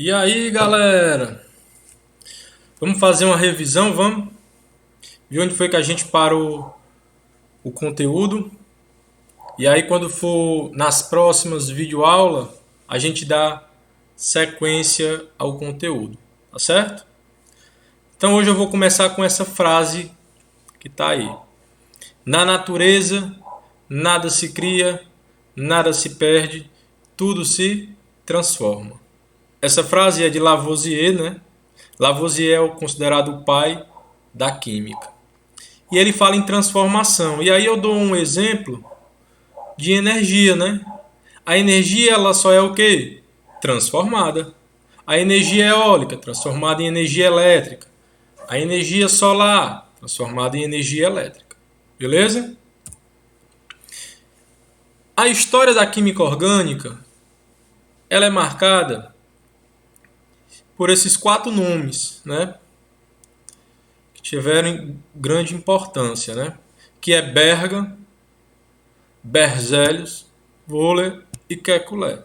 E aí, galera? Vamos fazer uma revisão, vamos? De onde foi que a gente parou o conteúdo? E aí, quando for nas próximas videoaulas, a gente dá sequência ao conteúdo, tá certo? Então, hoje eu vou começar com essa frase que tá aí. Na natureza, nada se cria, nada se perde, tudo se transforma. Essa frase é de Lavoisier, né? Lavoisier é considerado o pai da química. E ele fala em transformação. E aí eu dou um exemplo de energia, né? A energia ela só é o quê? Transformada. A energia eólica, transformada em energia elétrica. A energia solar, transformada em energia elétrica. Beleza? A história da química orgânica, ela é marcada por esses quatro nomes, né? Que tiveram grande importância, né? Que é Berga, Berzelius, Wöhler e Kekulé.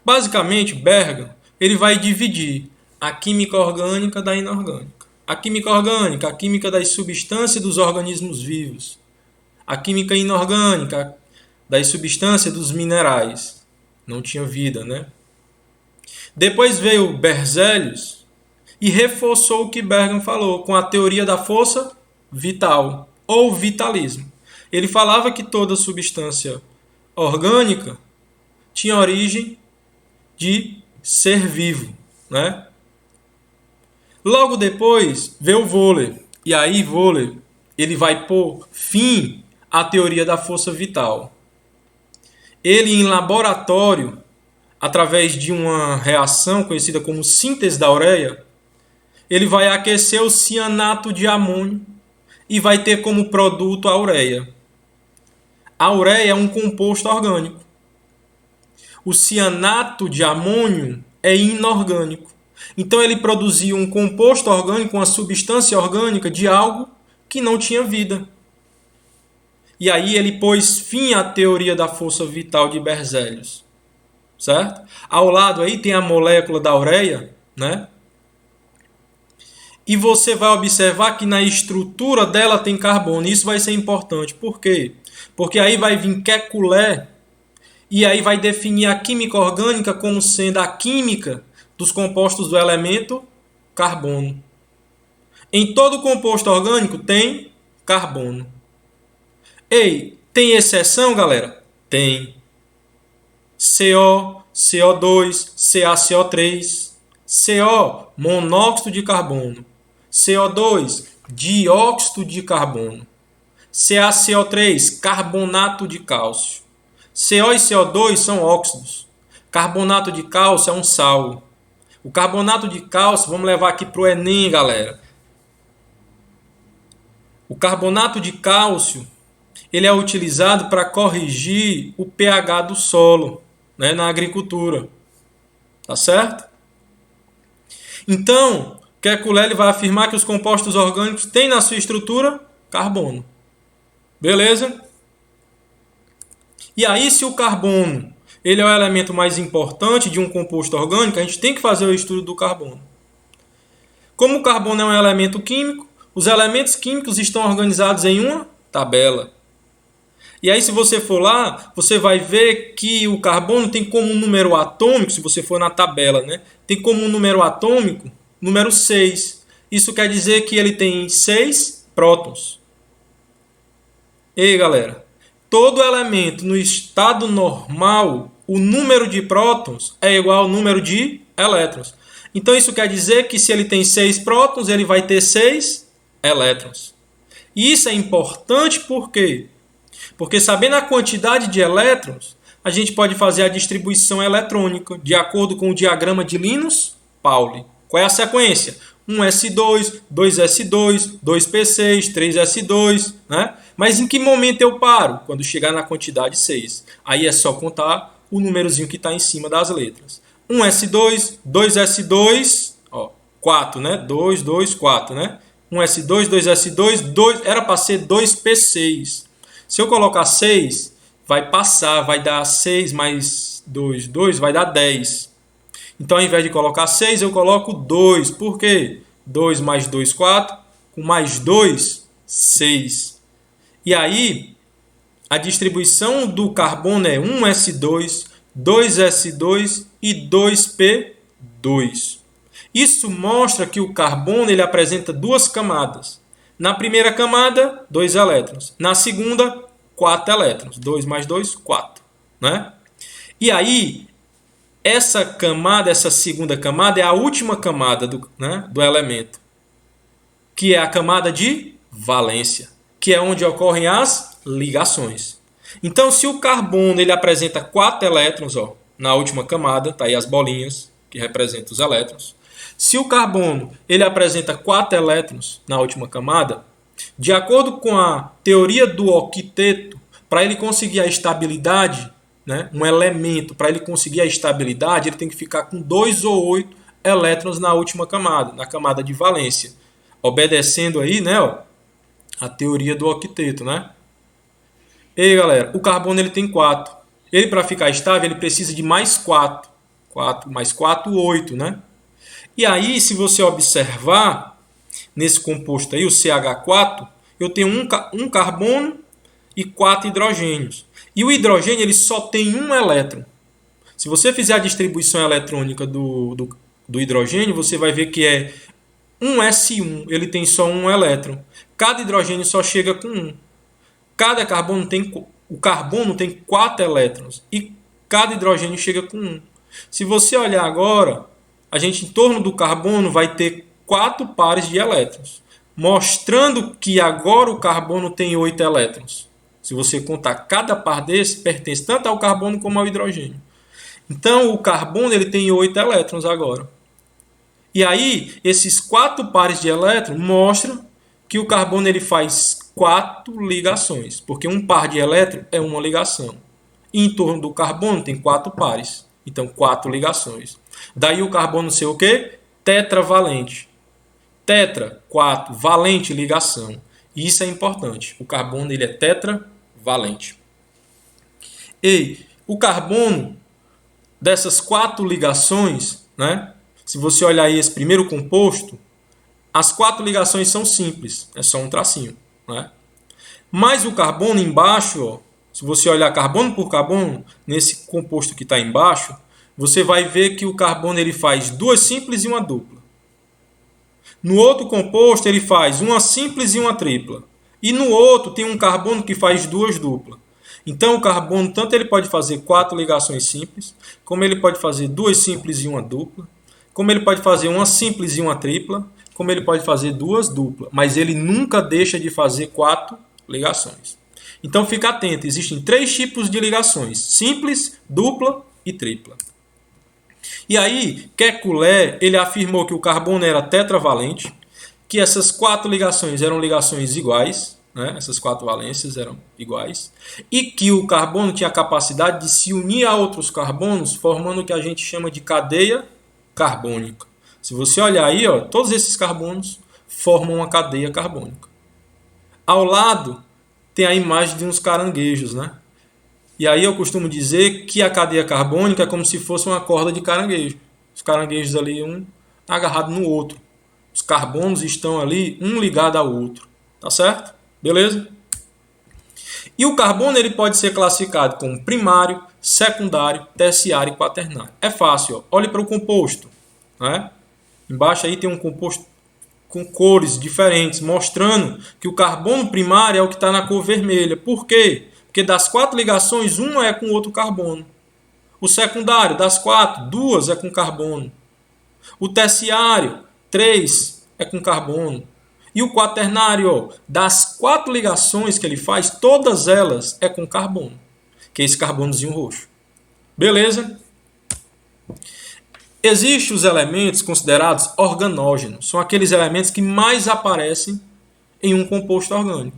Basicamente, Berga ele vai dividir a química orgânica da inorgânica. A química orgânica, a química das substâncias dos organismos vivos. A química inorgânica, das substâncias dos minerais. Não tinha vida, né? Depois veio Berzelius e reforçou o que Bergman falou com a teoria da força vital ou vitalismo. Ele falava que toda substância orgânica tinha origem de ser vivo, né? Logo depois veio Wöhler. E aí Wöhler ele vai pôr fim à teoria da força vital. Ele em laboratório, através de uma reação conhecida como síntese da ureia, ele vai aquecer o cianato de amônio e vai ter como produto a ureia. A ureia é um composto orgânico. O cianato de amônio é inorgânico. Então ele produzia um composto orgânico, uma substância orgânica de algo que não tinha vida. E aí ele pôs fim à teoria da força vital de Berzelius. Certo? Ao lado aí tem a molécula da ureia, né? E você vai observar que na estrutura dela tem carbono. Isso vai ser importante. Por quê? Porque aí vai vir Kekulé e aí vai definir a química orgânica como sendo a química dos compostos do elemento carbono. Em todo composto orgânico tem carbono. Ei, tem exceção, galera? Tem. CO, CO2, CaCO3, CO, monóxido de carbono. CO2, dióxido de carbono. CaCO3, carbonato de cálcio. CO e CO2 são óxidos. Carbonato de cálcio é um sal. O carbonato de cálcio, vamos levar aqui para o Enem, galera. O carbonato de cálcio, ele é utilizado para corrigir o pH do solo, né, na agricultura. Tá certo? Então, Kekulé vai afirmar que os compostos orgânicos têm na sua estrutura carbono. Beleza? E aí, se o carbono ele é o elemento mais importante de um composto orgânico, a gente tem que fazer o estudo do carbono. Como o carbono é um elemento químico, os elementos químicos estão organizados em uma tabela. E aí, se você for lá, você vai ver que o carbono tem como número atômico, se você for na tabela, né? Tem como número atômico número 6. Isso quer dizer que ele tem 6 prótons. E aí, galera? Todo elemento no estado normal, o número de prótons é igual ao número de elétrons. Então, isso quer dizer que se ele tem 6 prótons, ele vai ter 6 elétrons. E isso é importante por quê? Porque sabendo a quantidade de elétrons, a gente pode fazer a distribuição eletrônica de acordo com o diagrama de Linus-Pauling. Qual é a sequência? 1s2, 2s2, 2p6, 3s2, né? Mas em que momento eu paro? Quando chegar na quantidade 6. Aí é só contar o númerozinho que está em cima das letras. 1s2, 2s2, ó, 4, né? 2, 2, 4, né? 1s2, 2s2, 2, era para ser 2p6. Se eu colocar 6, vai passar, vai dar 6 mais 2, 2 vai dar 10. Então, ao invés de colocar 6, eu coloco 2. Por quê? 2 mais 2, 4. Com mais 2, 6. E aí, a distribuição do carbono é 1s2, 2s2 e 2p2. Isso mostra que o carbono ele apresenta duas camadas. Na primeira camada, 2 elétrons. Na segunda, 4 elétrons. 2 mais 2, 4. Né? E aí, essa camada, essa segunda camada, é a última camada do elemento, que é a camada de valência, que é onde ocorrem as ligações. Então, se o carbono ele apresenta 4 elétrons, na última camada, tá aí as bolinhas que representam os elétrons. Se o carbono ele apresenta 4 elétrons na última camada, de acordo com a teoria do octeto, para ele conseguir a estabilidade, né, um elemento, para ele conseguir a estabilidade, ele tem que ficar com 2 ou 8 elétrons na última camada, na camada de valência. Obedecendo aí, né, a teoria do octeto, né? E aí, galera, o carbono ele tem 4. Ele, para ficar estável, ele precisa de mais 4. 4 mais 4, 8, né? E aí, se você observar, nesse composto aí, o CH4, eu tenho um carbono e 4 hidrogênios. E o hidrogênio ele só tem um elétron. Se você fizer a distribuição eletrônica do hidrogênio, você vai ver que é 1s1, ele tem só um elétron. Cada hidrogênio só chega com 1. O carbono tem 4 elétrons e cada hidrogênio chega com 1. Se você olhar agora, a gente em torno do carbono vai ter 4 pares de elétrons, mostrando que agora o carbono tem 8 elétrons. Se você contar, cada par desse pertence tanto ao carbono como ao hidrogênio. Então, o carbono ele tem 8 elétrons agora. E aí, esses 4 pares de elétrons mostram que o carbono ele faz 4 ligações, porque um par de elétrons é uma ligação. E em torno do carbono tem 4 pares, então 4 ligações. Daí o carbono ser o quê? Tetravalente. Tetra, 4, valente, ligação. E isso é importante. O carbono ele é tetravalente. E o carbono, dessas 4 ligações, né? Se você olhar aí esse primeiro composto, as 4 ligações são simples, é só um tracinho, né? Mas o carbono embaixo, se você olhar carbono por carbono, nesse composto que está embaixo, você vai ver que o carbono ele faz 2 simples e uma dupla. No outro composto ele faz uma simples e uma tripla. E no outro tem um carbono que faz 2 duplas. Então o carbono tanto ele pode fazer 4 ligações simples, como ele pode fazer 2 simples e uma dupla, como ele pode fazer uma simples e uma tripla, como ele pode fazer 2 duplas. Mas ele nunca deixa de fazer 4 ligações. Então fica atento, existem 3 tipos de ligações: simples, dupla e tripla. E aí, Kekulé, ele afirmou que o carbono era tetravalente, que essas 4 ligações eram ligações iguais, né? Essas 4 valências eram iguais, e que o carbono tinha a capacidade de se unir a outros carbonos, formando o que a gente chama de cadeia carbônica. Se você olhar aí, todos esses carbonos formam uma cadeia carbônica. Ao lado tem a imagem de uns caranguejos, né? E aí eu costumo dizer que a cadeia carbônica é como se fosse uma corda de caranguejo. Os caranguejos ali, um agarrado no outro. Os carbonos estão ali, um ligado ao outro. Tá certo? Beleza? E o carbono ele pode ser classificado como primário, secundário, terciário e quaternário. É fácil, olhe para o composto, né? Embaixo aí tem um composto com cores diferentes, mostrando que o carbono primário é o que está na cor vermelha. Por quê? Porque das 4 ligações, uma é com outro carbono. O secundário, das 4, 2 é com carbono. O terciário, 3 é com carbono. E o quaternário, das 4 ligações que ele faz, todas elas é com carbono, que é esse carbonozinho roxo. Beleza? Existem os elementos considerados organógenos. São aqueles elementos que mais aparecem em um composto orgânico.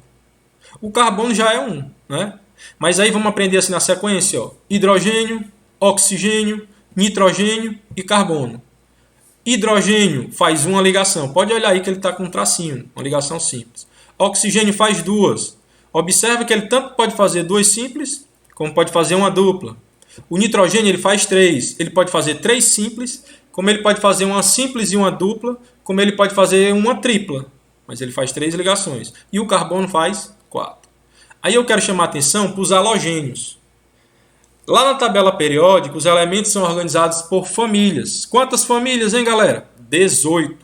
O carbono já é um, né? Mas aí vamos aprender assim na sequência, hidrogênio, oxigênio, nitrogênio e carbono. Hidrogênio faz uma ligação. Pode olhar aí que ele está com um tracinho, uma ligação simples. Oxigênio faz 2. Observe que ele tanto pode fazer 2 simples, como pode fazer uma dupla. O nitrogênio ele faz 3. Ele pode fazer 3 simples, como ele pode fazer uma simples e uma dupla, como ele pode fazer uma tripla. Mas ele faz 3 ligações. E o carbono faz 4. Aí eu quero chamar a atenção para os halogênios. Lá na tabela periódica, os elementos são organizados por famílias. Quantas famílias, hein, galera? 18.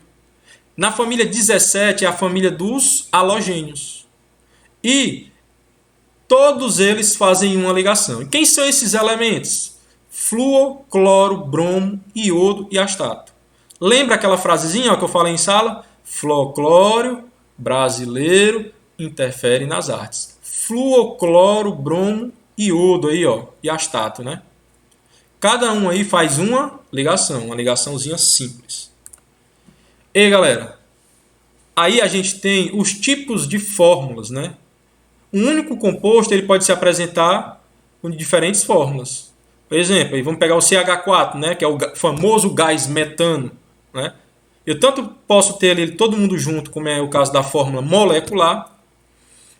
Na família 17 é a família dos halogênios. E todos eles fazem uma ligação. E quem são esses elementos? Flúor, cloro, bromo, iodo e astato. Lembra aquela frasezinha que eu falei em sala? Folclore brasileiro interfere nas artes. Flúor, cloro, bromo, iodo aí, ó, e astato, né? Cada um aí faz uma ligaçãozinha simples. E galera, aí a gente tem os tipos de fórmulas, né? Um único composto ele pode se apresentar com diferentes fórmulas. Por exemplo, aí vamos pegar o CH4, né, que é o famoso gás metano, né? Eu tanto posso ter ele todo mundo junto, como é o caso da fórmula molecular,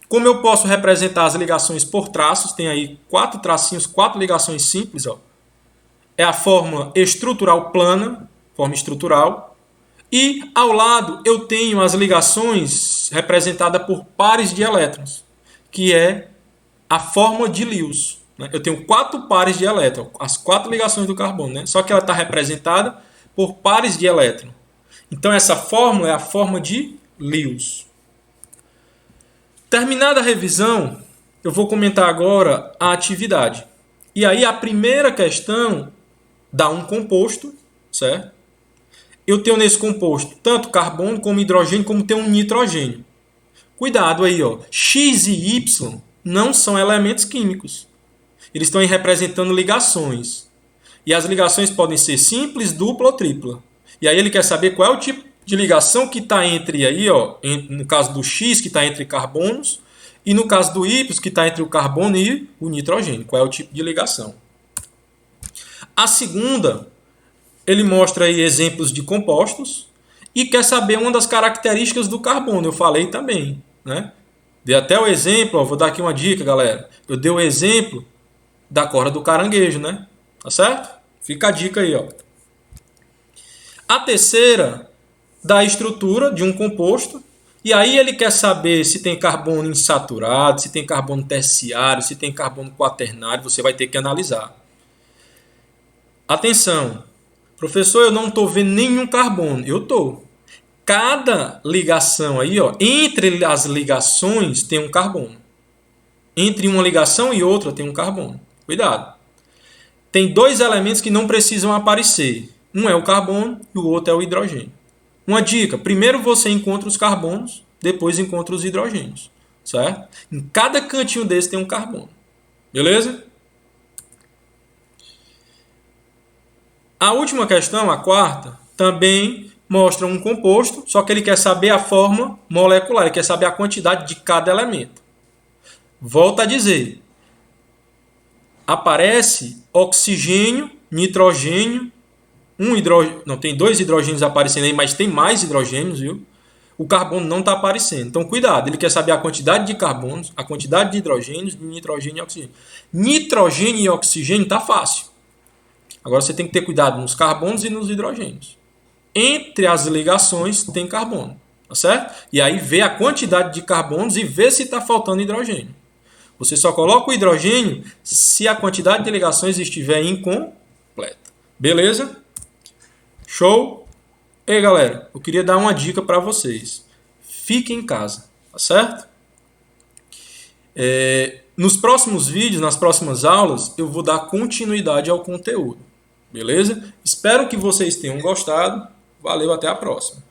como eu posso representar as ligações por traços. Tem aí 4 tracinhos, 4 ligações simples, ó. É a fórmula estrutural plana, forma estrutural. E ao lado eu tenho as ligações representadas por pares de elétrons, que é a forma de Lewis. Eu tenho 4 pares de elétrons, as 4 ligações do carbono, né? Só que ela está representada por pares de elétrons. Então essa fórmula é a forma de Lewis. Terminada a revisão, eu vou comentar agora a atividade. E aí a primeira questão dá um composto, certo? Eu tenho nesse composto tanto carbono como hidrogênio, como tem um nitrogênio. Cuidado aí, ó. X e Y não são elementos químicos. Eles estão aí representando ligações. E as ligações podem ser simples, dupla ou tripla. E aí ele quer saber qual é o tipo de ligação que está entre aí, ó, no caso do X, que está entre carbonos, e no caso do Y, que está entre o carbono e o nitrogênio. Qual é o tipo de ligação? A segunda, ele mostra aí exemplos de compostos e quer saber uma das características do carbono. Eu falei também, né? Dei até o exemplo, ó, vou dar aqui uma dica, galera. Eu dei o exemplo da corda do caranguejo, né? Tá certo? Fica a dica aí, ó. A terceira, da estrutura de um composto. E aí ele quer saber se tem carbono insaturado, se tem carbono terciário, se tem carbono quaternário. Você vai ter que analisar. Atenção. Professor, eu não estou vendo nenhum carbono. Eu estou. Cada ligação aí, ó, entre as ligações tem um carbono. Entre uma ligação e outra tem um carbono. Cuidado. Tem 2 elementos que não precisam aparecer. Um é o carbono e o outro é o hidrogênio. Uma dica, primeiro você encontra os carbonos, depois encontra os hidrogênios, certo? Em cada cantinho desse tem um carbono. Beleza? A última questão, a quarta, também mostra um composto, só que ele quer saber a forma molecular, ele quer saber a quantidade de cada elemento. Volto a dizer, aparece oxigênio, nitrogênio, não, tem 2 hidrogênios aparecendo aí, mas tem mais hidrogênios, viu? O carbono não está aparecendo. Então, cuidado, ele quer saber a quantidade de carbonos, a quantidade de hidrogênios, de nitrogênio e oxigênio. Nitrogênio e oxigênio está fácil. Agora você tem que ter cuidado nos carbonos e nos hidrogênios. Entre as ligações tem carbono, tá certo? E aí vê a quantidade de carbonos e vê se está faltando hidrogênio. Você só coloca o hidrogênio se a quantidade de ligações estiver incompleta. Beleza? Show? E galera, eu queria dar uma dica para vocês. Fiquem em casa, tá certo? Nos próximos vídeos, nas próximas aulas, eu vou dar continuidade ao conteúdo. Beleza? Espero que vocês tenham gostado. Valeu, até a próxima.